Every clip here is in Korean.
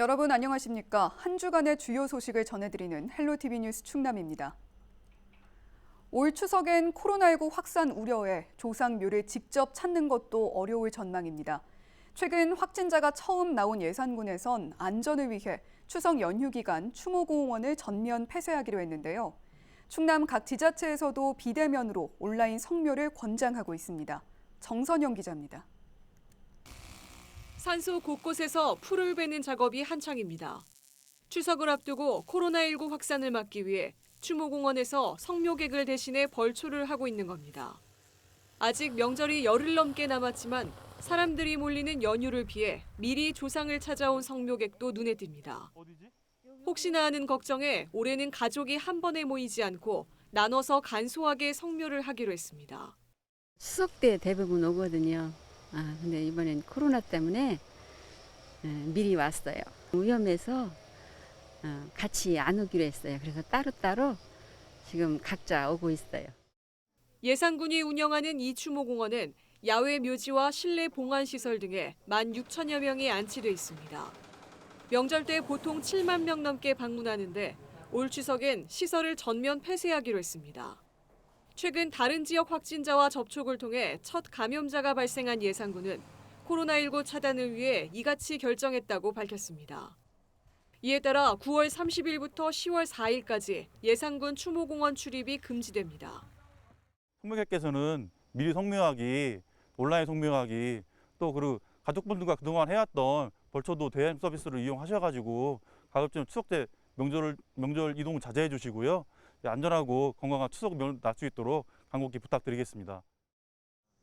여러분 안녕하십니까? 한 주간의 주요 소식을 전해드리는 헬로티비 뉴스 충남입니다. 올 추석엔 코로나19 확산 우려에 조상묘를 직접 찾는 것도 어려울 전망입니다. 최근 확진자가 처음 나온 예산군에선 안전을 위해 추석 연휴 기간 추모공원을 전면 폐쇄하기로 했는데요. 충남 각 지자체에서도 비대면으로 온라인 성묘를 권장하고 있습니다. 정선영 기자입니다. 산소 곳곳에서 풀을 베는 작업이 한창입니다. 추석을 앞두고 코로나19 확산을 막기 위해 추모공원에서 성묘객을 대신해 벌초를 하고 있는 겁니다. 아직 명절이 열흘 넘게 남았지만 사람들이 몰리는 연휴를 피해 미리 조상을 찾아온 성묘객도 눈에 띕니다. 혹시나 하는 걱정에 올해는 가족이 한 번에 모이지 않고 나눠서 간소하게 성묘를 하기로 했습니다. 추석 때 대부분 오거든요. 근데 이번엔 코로나 때문에 미리 왔어요. 위험해서 같이 안 오기로 했어요. 그래서 따로따로 지금 각자 오고 있어요. 예산군이 운영하는 이 추모공원은 야외 묘지와 실내 봉안시설 등에 16,000여 명이 안치돼 있습니다. 명절 때 보통 7만 명 넘게 방문하는데 올 추석엔 시설을 전면 폐쇄하기로 했습니다. 최근 다른 지역 확진자와 접촉을 통해 첫 감염자가 발생한 예산군은 코로나19 차단을 위해 이같이 결정했다고 밝혔습니다. 이에 따라 9월 30일부터 10월 4일까지 예산군 추모공원 출입이 금지됩니다. 성묘객께서는 미리 성묘하기, 온라인 성묘하기, 또 그리고 가족분들과 그동안 해왔던 벌초도 대행 서비스를 이용하셔가지고 가급적 추석 때 명절 이동을 자제해 주시고요. 안전하고 건강한 추석 날 수 있도록 간곡히 부탁드리겠습니다.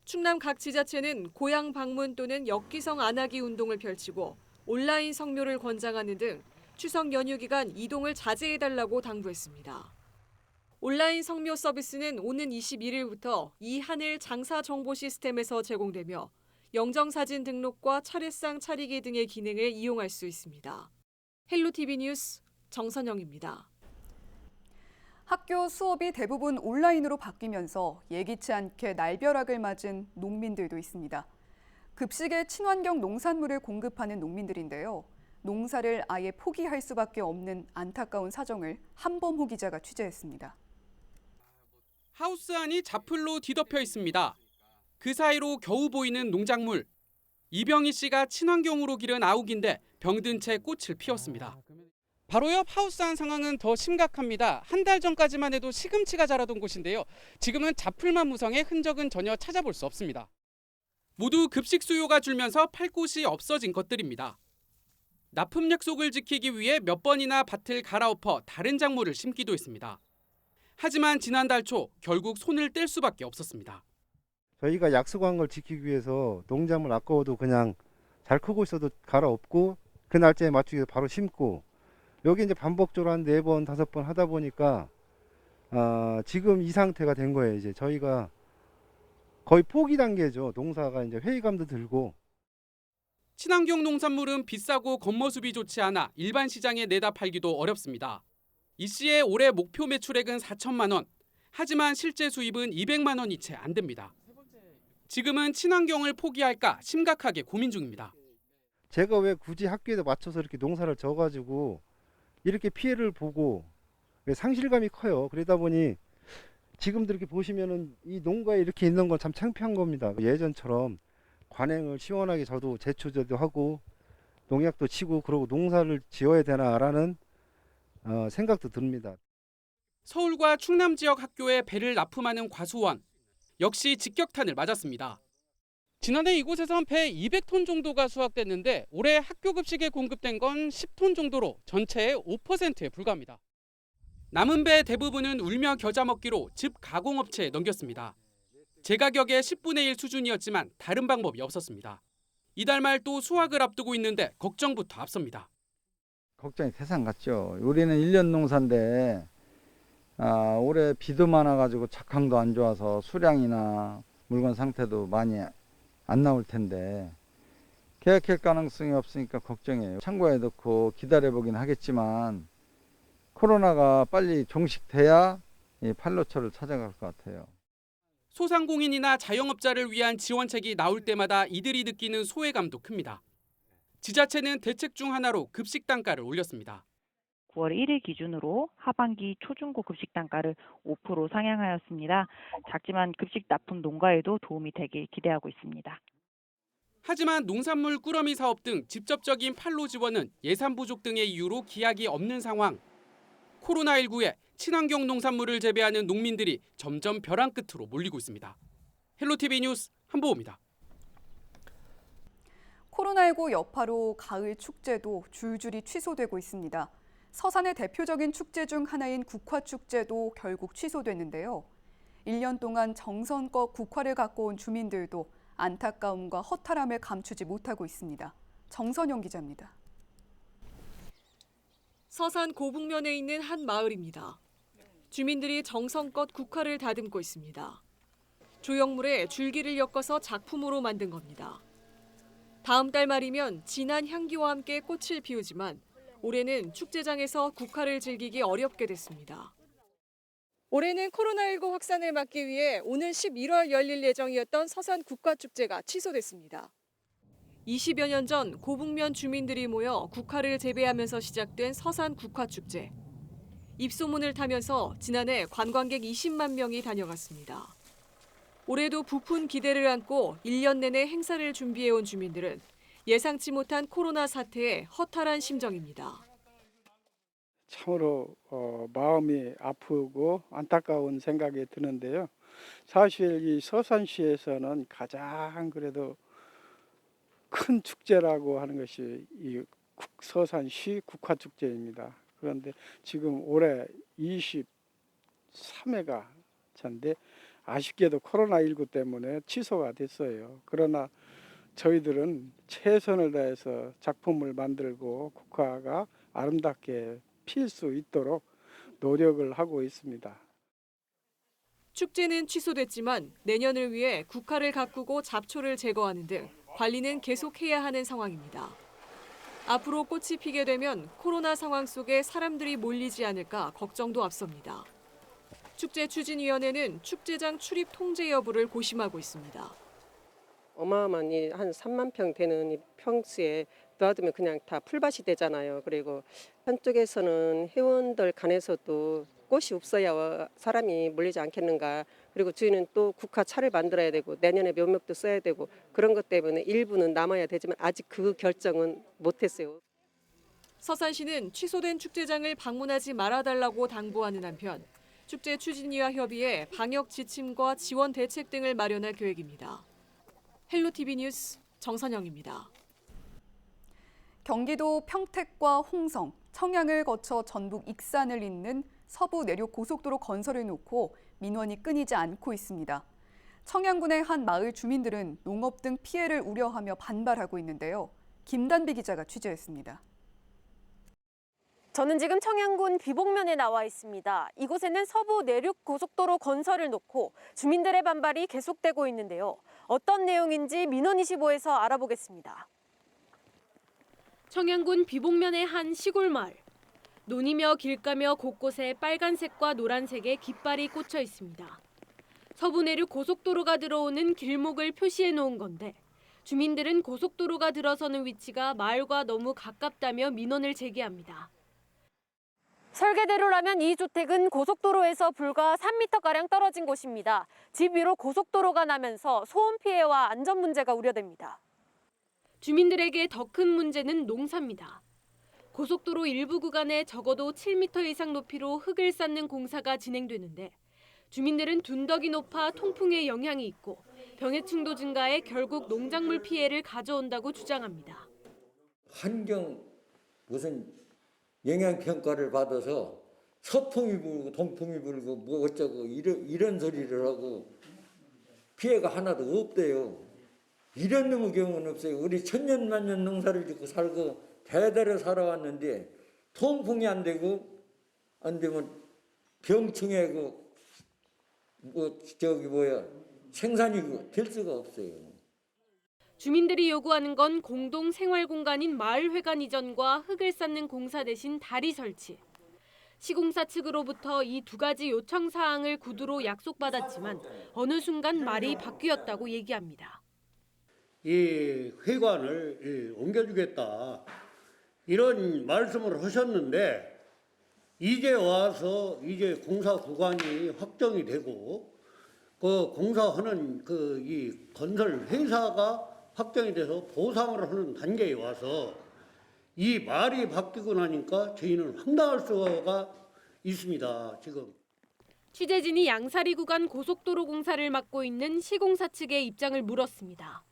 충남 각 지자체는 고향 방문 또는 역기성 안 하기 운동을 펼치고 온라인 성묘를 권장하는 등 추석 연휴 기간 이동을 자제해달라고 당부했습니다. 온라인 성묘 서비스는 오는 21일부터 이하늘 장사 정보 시스템에서 제공되며 영정사진 등록과 차례상 차리기 등의 기능을 이용할 수 있습니다. 헬로티비 뉴스 정선영입니다. 학교 수업이 대부분 온라인으로 바뀌면서 예기치 않게 날벼락을 맞은 농민들도 있습니다. 급식에 친환경 농산물을 공급하는 농민들인데요. 농사를 아예 포기할 수밖에 없는 안타까운 사정을 한범호 기자가 취재했습니다. 하우스 안이 자풀로 뒤덮여 있습니다. 그 사이로 겨우 보이는 농작물. 이병희 씨가 친환경으로 기른 아욱인데 병든 채 꽃을 피웠습니다. 바로 옆 하우스 안 상황은 더 심각합니다. 한 달 전까지만 해도 시금치가 자라던 곳인데요. 지금은 자풀만 무성해 흔적은 전혀 찾아볼 수 없습니다. 모두 급식 수요가 줄면서 팔 곳이 없어진 것들입니다. 납품 약속을 지키기 위해 몇 번이나 밭을 갈아엎어 다른 작물을 심기도 했습니다. 하지만 지난달 초 결국 손을 뗄 수밖에 없었습니다. 저희가 약속한 걸 지키기 위해서 농작물 아까워도 그냥 잘 크고 있어도 갈아엎고 그 날짜에 맞추기 위해서 바로 심고 여기 이제 반복적으로 한 4번, 5번 하다 보니까 지금 이 상태가 된 거예요. 이제 저희가 거의 포기 단계죠. 농사가 이제 회의감도 들고. 친환경 농산물은 비싸고 겉모습이 좋지 않아 일반 시장에 내다 팔기도 어렵습니다. 이 씨의 올해 목표 매출액은 4천만 원. 하지만 실제 수입은 200만 원이 채 안 됩니다. 지금은 친환경을 포기할까 심각하게 고민 중입니다. 제가 왜 굳이 학교에다 맞춰서 이렇게 농사를 져가지고 이렇게 피해를 보고 상실감이 커요. 그러다 보니 지금도 이렇게 보시면은 이 농가에 이렇게 있는 건 참 창피한 겁니다. 예전처럼 관행을 시원하게 저도 제초제도 하고 농약도 치고 그러고 농사를 지어야 되나라는 생각도 듭니다. 서울과 충남 지역 학교에 배를 납품하는 과수원. 역시 직격탄을 맞았습니다. 지난해 이곳에선 배 200톤 정도가 수확됐는데 올해 학교 급식에 공급된 건 10톤 정도로 전체의 5%에 불과합니다. 남은 배 대부분은 울며 겨자 먹기로 즙 가공업체에 넘겼습니다. 제 가격의 10분의 1 수준이었지만 다른 방법이 없었습니다. 이달 말 또 수확을 앞두고 있는데 걱정부터 앞섭니다. 걱정이 세상 같죠. 우리는 1년 농사인데 올해 비도 많아가지고 작황도 안 좋아서 수량이나 물건 상태도 많이 안 나올 텐데 계약할 가능성이 없으니까 걱정이에요. 창고에 넣고 기다려보긴 하겠지만 코로나가 빨리 종식돼야 이 판로처를 찾아갈 것 같아요. 소상공인이나 자영업자를 위한 지원책이 나올 때마다 이들이 느끼는 소외감도 큽니다. 지자체는 대책 중 하나로 급식 단가를 올렸습니다. 9월 1일 기준으로 하반기 초중고 급식 단가를 5% 상향하였습니다. 작지만 급식 납품 농가에도 도움이 되길 기대하고 있습니다. 하지만 농산물 꾸러미 사업 등 직접적인 판로 지원은 예산 부족 등의 이유로 기약이 없는 상황. 코로나19에 친환경 농산물을 재배하는 농민들이 점점 벼랑 끝으로 몰리고 있습니다. 헬로티비 뉴스 한보호입니다. 코로나19 여파로 가을 축제도 줄줄이 취소되고 있습니다. 서산의 대표적인 축제 중 하나인 국화축제도 결국 취소됐는데요. 1년 동안 정성껏 국화를 갖고 온 주민들도 안타까움과 허탈함을 감추지 못하고 있습니다. 정선영 기자입니다. 서산 고북면에 있는 한 마을입니다. 주민들이 정성껏 국화를 다듬고 있습니다. 조형물에 줄기를 엮어서 작품으로 만든 겁니다. 다음 달 말이면 진한 향기와 함께 꽃을 피우지만 올해는 축제장에서 국화를 즐기기 어렵게 됐습니다. 올해는 코로나19 확산을 막기 위해 오는 11월 열릴 예정이었던 서산 국화축제가 취소됐습니다. 20여 년 전 고북면 주민들이 모여 국화를 재배하면서 시작된 서산 국화축제. 입소문을 타면서 지난해 관광객 20만 명이 다녀갔습니다. 올해도 부푼 기대를 안고 1년 내내 행사를 준비해온 주민들은 예상치 못한 코로나 사태에 허탈한 심정입니다. 참으로 마음이 아프고 안타까운 생각이 드는데요. 사실 이 서산시에서는 가장 그래도 큰 축제라고 하는 것이 이 서산시 국화축제입니다. 그런데 지금 올해 23회가 차인데 아쉽게도 코로나19 때문에 취소가 됐어요. 그러나 저희들은 최선을 다해서 작품을 만들고 국화가 아름답게 필 수 있도록 노력을 하고 있습니다. 축제는 취소됐지만 내년을 위해 국화를 가꾸고 잡초를 제거하는 등 관리는 계속해야 하는 상황입니다. 앞으로 꽃이 피게 되면 코로나 상황 속에 사람들이 몰리지 않을까 걱정도 앞섭니다. 축제추진위원회는 축제장 출입 통제 여부를 고심하고 있습니다. 어마어마한 한 3만 평 되는 이 평수에 놔두면 그냥 다 풀밭이 되잖아요. 그리고 한쪽에서는 회원들 간에서도 꽃이 없어야 사람이 몰리지 않겠는가. 그리고 저희는 또 국화차를 만들어야 되고 내년에 묘목도 써야 되고 그런 것 때문에 일부는 남아야 되지만 아직 그 결정은 못했어요. 서산시는 취소된 축제장을 방문하지 말아달라고 당부하는 한편 축제 추진위와 협의해 방역 지침과 지원 대책 등을 마련할 계획입니다. 헬로티비 뉴스 정선영입니다. 경기도 평택과 홍성, 청양을 거쳐 전북 익산을 잇는 서부 내륙 고속도로 건설을 놓고 민원이 끊이지 않고 있습니다. 청양군의 한 마을 주민들은 농업 등 피해를 우려하며 반발하고 있는데요. 김단비 기자가 취재했습니다. 저는 지금 청양군 비복면에 나와 있습니다. 이곳에는 서부 내륙 고속도로 건설을 놓고 주민들의 반발이 계속되고 있는데요. 어떤 내용인지 민원25에서 알아보겠습니다. 청양군 비복면의 한 시골 마을. 논이며 길가며 곳곳에 빨간색과 노란색의 깃발이 꽂혀 있습니다. 서부 내륙 고속도로가 들어오는 길목을 표시해 놓은 건데 주민들은 고속도로가 들어서는 위치가 마을과 너무 가깝다며 민원을 제기합니다. 설계대로라면 이 주택은 고속도로에서 불과 3m가량 떨어진 곳입니다. 집 위로 고속도로가 나면서 소음 피해와 안전 문제가 우려됩니다. 주민들에게 더 큰 문제는 농사입니다. 고속도로 일부 구간에 적어도 7m 이상 높이로 흙을 쌓는 공사가 진행되는데 주민들은 둔덕이 높아 통풍에 영향이 있고 병해충도 증가해 결국 농작물 피해를 가져온다고 주장합니다. 환경 무슨 영향평가를 받아서 서풍이 불고 동풍이 불고 뭐 어쩌고 이런 소리를 하고 피해가 하나도 없대요. 이런 놈의 경우는 없어요. 우리 천년만년 농사를 짓고 살고 대대로 살아왔는데 통풍이 안 되고 안 되면 병충해고 생산이 될 수가 없어요. 주민들이 요구하는 건 공동 생활 공간인 마을회관 이전과 흙을 쌓는 공사 대신 다리 설치. 시공사 측으로부터 이 두 가지 요청 사항을 구두로 약속받았지만 어느 순간 말이 바뀌었다고 얘기합니다. 이 회관을 옮겨주겠다 이런 말씀을 하셨는데 이제 와서 이제 공사 구간이 확정이 되고 그 공사하는 그 이 건설 회사가 확정이 돼서 보상을 하는 단계에 와서 이 말이 바뀌고 나니까 저희는 황당할 수가 있습니다. 지금. 취재진이 양사리 구간 고속도로 공사를 맡고 있는 시공사 측의 입장을 물었습니다.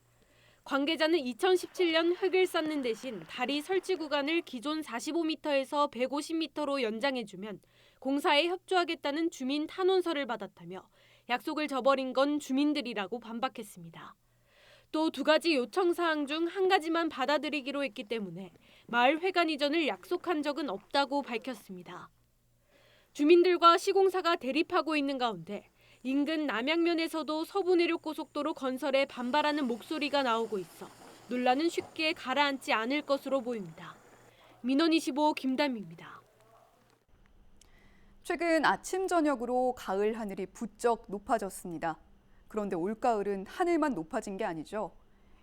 관계자는 2017년 흙을 쌓는 대신 다리 설치 구간을 기존 45m에서 150m로 연장해주면 공사에 협조하겠다는 주민 탄원서를 받았다며 약속을 저버린 건 주민들이라고 반박했습니다. 또 2가지 요청 사항 중 1가지만 받아들이기로 했기 때문에 마을 회관 이전을 약속한 적은 없다고 밝혔습니다. 주민들과 시공사가 대립하고 있는 가운데 인근 남양면에서도 서부내륙고속도로 건설에 반발하는 목소리가 나오고 있어 논란은 쉽게 가라앉지 않을 것으로 보입니다. 민원25 김담입니다. 최근 아침 저녁으로 가을 하늘이 부쩍 높아졌습니다. 그런데 올가을은 하늘만 높아진 게 아니죠.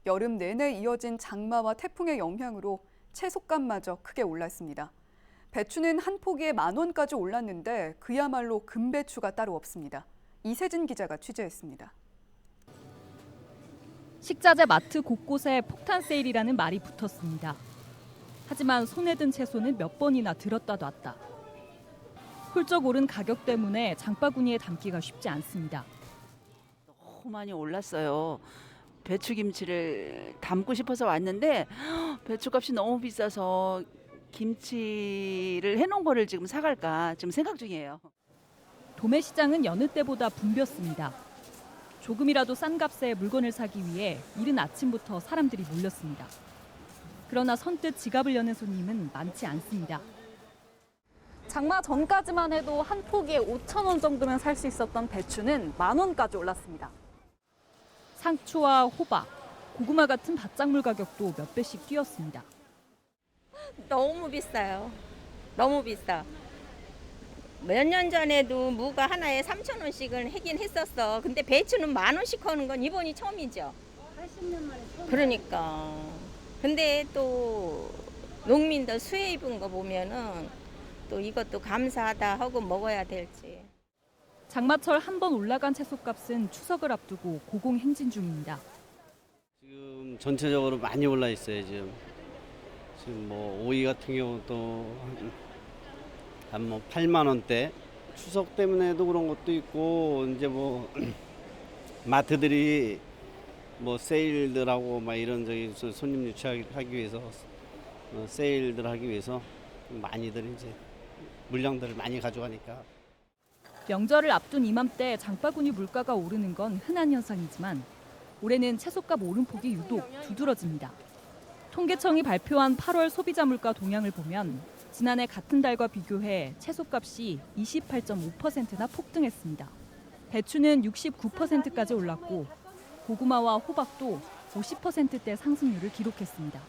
여름 내내 이어진 장마와 태풍의 영향으로 채소값마저 크게 올랐습니다. 배추는 한 포기에 10,000원까지 올랐는데 그야말로 금배추가 따로 없습니다. 이세진 기자가 취재했습니다. 식자재 마트 곳곳에 폭탄 세일이라는 말이 붙었습니다. 하지만 손에 든 채소는 몇 번이나 들었다 놨다. 훌쩍 오른 가격 때문에 장바구니에 담기가 쉽지 않습니다. 너무 많이 올랐어요. 배추김치를 담고 싶어서 왔는데 배추값이 너무 비싸서 김치를 해놓은 거를 지금 사갈까 지금 생각 중이에요. 도매시장은 여느 때보다 붐볐습니다. 조금이라도 싼 값에 물건을 사기 위해 이른 아침부터 사람들이 몰렸습니다. 그러나 선뜻 지갑을 여는 손님은 많지 않습니다. 장마 전까지만 해도 한 포기에 5,000원 정도면 살 수 있었던 배추는 10,000원까지 올랐습니다. 상추와 호박, 고구마 같은 밭작물 가격도 몇 배씩 뛰었습니다. 너무 비싸요. 너무 비싸. 몇 년 전에도 무가 하나에 3,000원씩은 하긴 했었어. 근데 배추는 10,000원씩 하는 건 이번이 처음이죠. 80년 만에 처음. 그러니까. 근데 또 농민들 수해 입은 거 보면은 또 이것도 감사하다 하고 먹어야 될지. 장마철 한 번 올라간 채소값은 추석을 앞두고 고공행진 중입니다. 지금 전체적으로 많이 올라 있어요. 지금 뭐 오이 같은 경우도 한 뭐 8만 원대. 추석 때문에도 그런 것도 있고 이제 뭐 마트들이 뭐 세일들하고 막 이런 저기 손님 유치하기 위해서 세일들 하기 위해서 많이들 이제 물량들을 많이 가져가니까. 명절을 앞둔 이맘때 장바구니 물가가 오르는 건 흔한 현상이지만 올해는 채소값 오름폭이 유독 두드러집니다. 통계청이 발표한 8월 소비자 물가 동향을 보면 지난해 같은 달과 비교해 채소값이 28.5%나 폭등했습니다. 배추는 69%까지 올랐고 고구마와 호박도 50%대 상승률을 기록했습니다.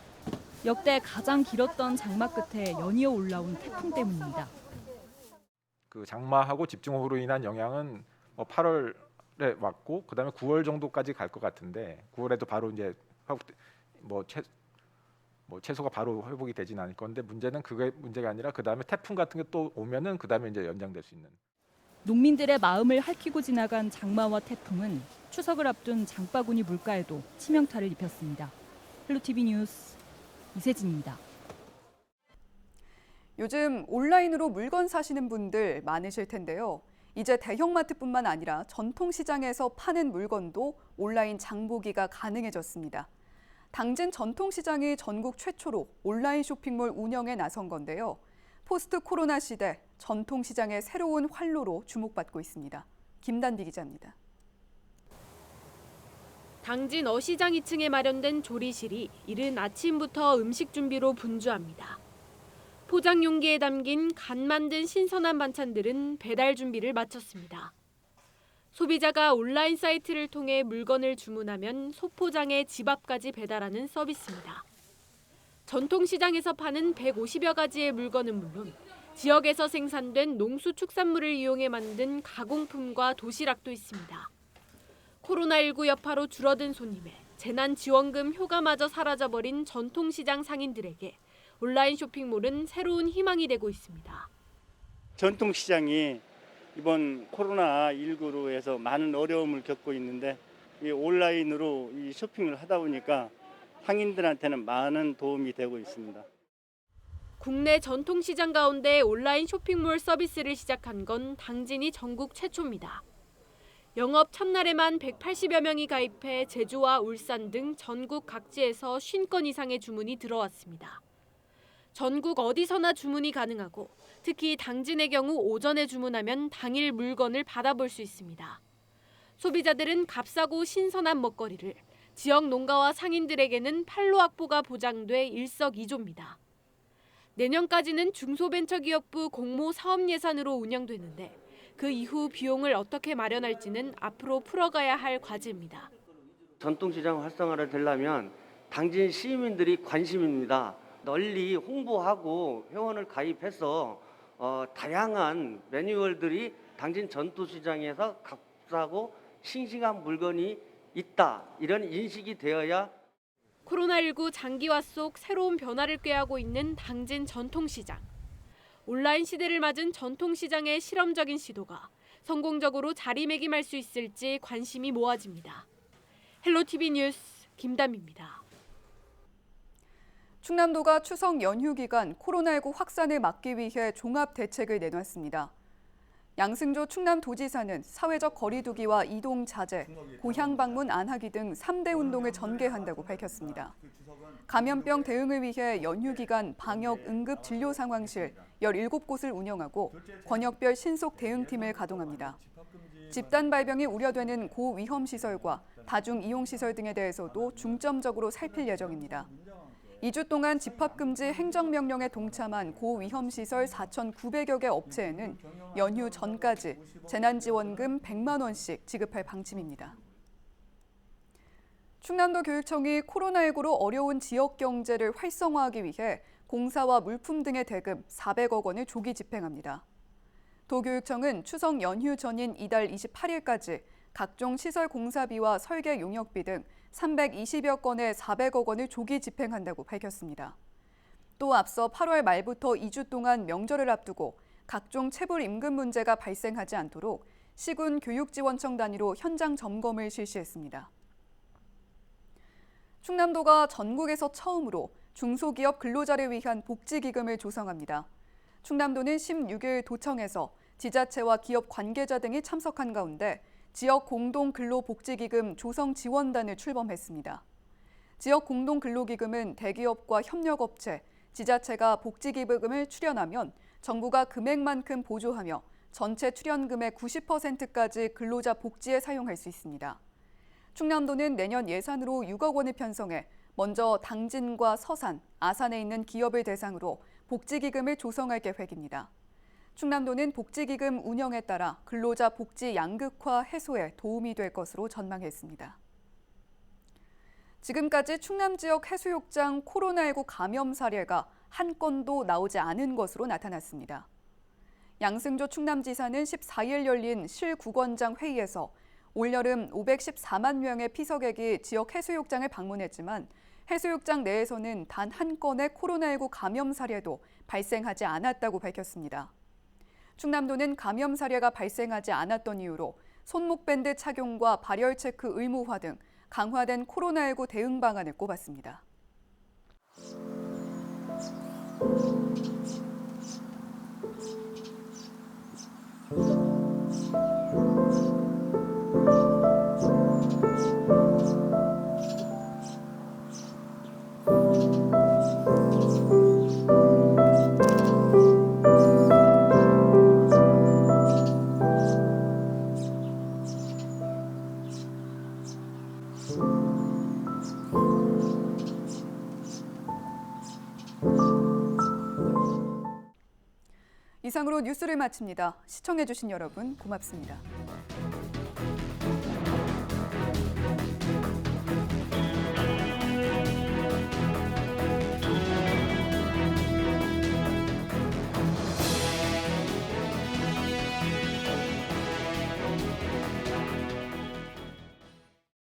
역대 가장 길었던 장마 끝에 연이어 올라온 태풍 때문입니다. 그 장마하고 집중호우로 인한 영향은 8월에 왔고 그다음에 9월 정도까지 갈 것 같은데 9월에도 바로 이제 채소가 바로 회복이 되진 않을 건데 문제는 그게 문제가 아니라 그다음에 태풍 같은 게 또 오면은 그다음에 이제 연장될 수 있는. 농민들의 마음을 핥히고 지나간 장마와 태풍은 추석을 앞둔 장바구니 물가에도 치명타를 입혔습니다. 헬로티비 뉴스 이세진입니다. 요즘 온라인으로 물건 사시는 분들 많으실 텐데요. 이제 대형마트뿐만 아니라 전통시장에서 파는 물건도 온라인 장보기가 가능해졌습니다. 당진 전통시장이 전국 최초로 온라인 쇼핑몰 운영에 나선 건데요. 포스트 코로나 시대 전통시장의 새로운 활로로 주목받고 있습니다. 김단비 기자입니다. 당진 어시장 2층에 마련된 조리실이 이른 아침부터 음식 준비로 분주합니다. 포장 용기에 담긴 간 만든 신선한 반찬들은 배달 준비를 마쳤습니다. 소비자가 온라인 사이트를 통해 물건을 주문하면 소포장에 집 앞까지 배달하는 서비스입니다. 전통시장에서 파는 150여 가지의 물건은 물론 지역에서 생산된 농수축산물을 이용해 만든 가공품과 도시락도 있습니다. 코로나19 여파로 줄어든 손님에 재난지원금 효과마저 사라져버린 전통시장 상인들에게 온라인 쇼핑몰은 새로운 희망이 되고 있습니다. 전통시장이 이번 코로나19로 해서 많은 어려움을 겪고 있는데 이 온라인으로 이 쇼핑을 하다 보니까 상인들한테는 많은 도움이 되고 있습니다. 국내 전통시장 가운데 온라인 쇼핑몰 서비스를 시작한 건 당진이 전국 최초입니다. 영업 첫날에만 180여 명이 가입해 제주와 울산 등 전국 각지에서 50건 이상의 주문이 들어왔습니다. 전국 어디서나 주문이 가능하고 특히 당진의 경우 오전에 주문하면 당일 물건을 받아볼 수 있습니다. 소비자들은 값싸고 신선한 먹거리를, 지역 농가와 상인들에게는 판로 확보가 보장돼 일석이조입니다. 내년까지는 중소벤처기업부 공모 사업 예산으로 운영되는데 그 이후 비용을 어떻게 마련할지는 앞으로 풀어가야 할 과제입니다. 전통시장 활성화를 되려면 당진 시민들이 관심입니다. 널리 홍보하고 회원을 가입해서 다양한 매뉴얼들이 당진 전통시장에서 값싸고 싱싱한 물건이 있다. 이런 인식이 되어야 코로나19 장기화 속 새로운 변화를 꾀하고 있는 당진 전통시장. 온라인 시대를 맞은 전통시장의 실험적인 시도가 성공적으로 자리매김할 수 있을지 관심이 모아집니다. 헬로티비 뉴스 김담입니다. 충남도가 추석 연휴 기간 코로나19 확산을 막기 위해 종합 대책을 내놨습니다. 양승조 충남도지사는 사회적 거리 두기와 이동 자제, 고향 방문 안 하기 등 3대 운동을 전개한다고 밝혔습니다. 감염병 대응을 위해 연휴 기간 방역 응급 진료 상황실 17곳을 운영하고 권역별 신속 대응팀을 가동합니다. 집단 발병이 우려되는 고위험 시설과 다중 이용 시설 등에 대해서도 중점적으로 살필 예정입니다. 2주 동안 집합금지 행정명령에 동참한 고위험시설 4,900여 개 업체에는 연휴 전까지 재난지원금 100만 원씩 지급할 방침입니다. 충남도 교육청이 코로나19로 어려운 지역 경제를 활성화하기 위해 공사와 물품 등의 대금 400억 원을 조기 집행합니다. 도교육청은 추석 연휴 전인 이달 28일까지 각종 시설 공사비와 설계 용역비 등 320여 건의 400억 원을 조기 집행한다고 밝혔습니다. 또 앞서 8월 말부터 2주 동안 명절을 앞두고 각종 체불 임금 문제가 발생하지 않도록 시군 교육지원청 단위로 현장 점검을 실시했습니다. 충남도가 전국에서 처음으로 중소기업 근로자를 위한 복지기금을 조성합니다. 충남도는 16일 도청에서 지자체와 기업 관계자 등이 참석한 가운데 지역 공동근로복지기금 조성지원단을 출범했습니다. 지역 공동근로기금은 대기업과 협력업체, 지자체가 복지기금을 출연하면 정부가 금액만큼 보조하며 전체 출연금의 90%까지 근로자 복지에 사용할 수 있습니다. 충남도는 내년 예산으로 6억 원을 편성해 먼저 당진과 서산, 아산에 있는 기업을 대상으로 복지기금을 조성할 계획입니다. 충남도는 복지기금 운영에 따라 근로자 복지 양극화 해소에 도움이 될 것으로 전망했습니다. 지금까지 충남 지역 해수욕장 코로나19 감염 사례가 한 건도 나오지 않은 것으로 나타났습니다. 양승조 충남지사는 14일 열린 실구건장 회의에서 올여름 514만 명의 피서객이 지역 해수욕장을 방문했지만 해수욕장 내에서는 단 한 건의 코로나19 감염 사례도 발생하지 않았다고 밝혔습니다. 충남도는 감염 사례가 발생하지 않았던 이유로 손목밴드 착용과 발열 체크 의무화 등 강화된 코로나19 대응 방안을 꼽았습니다. 이상으로 뉴스를 마칩니다. 시청해주신 여러분 고맙습니다.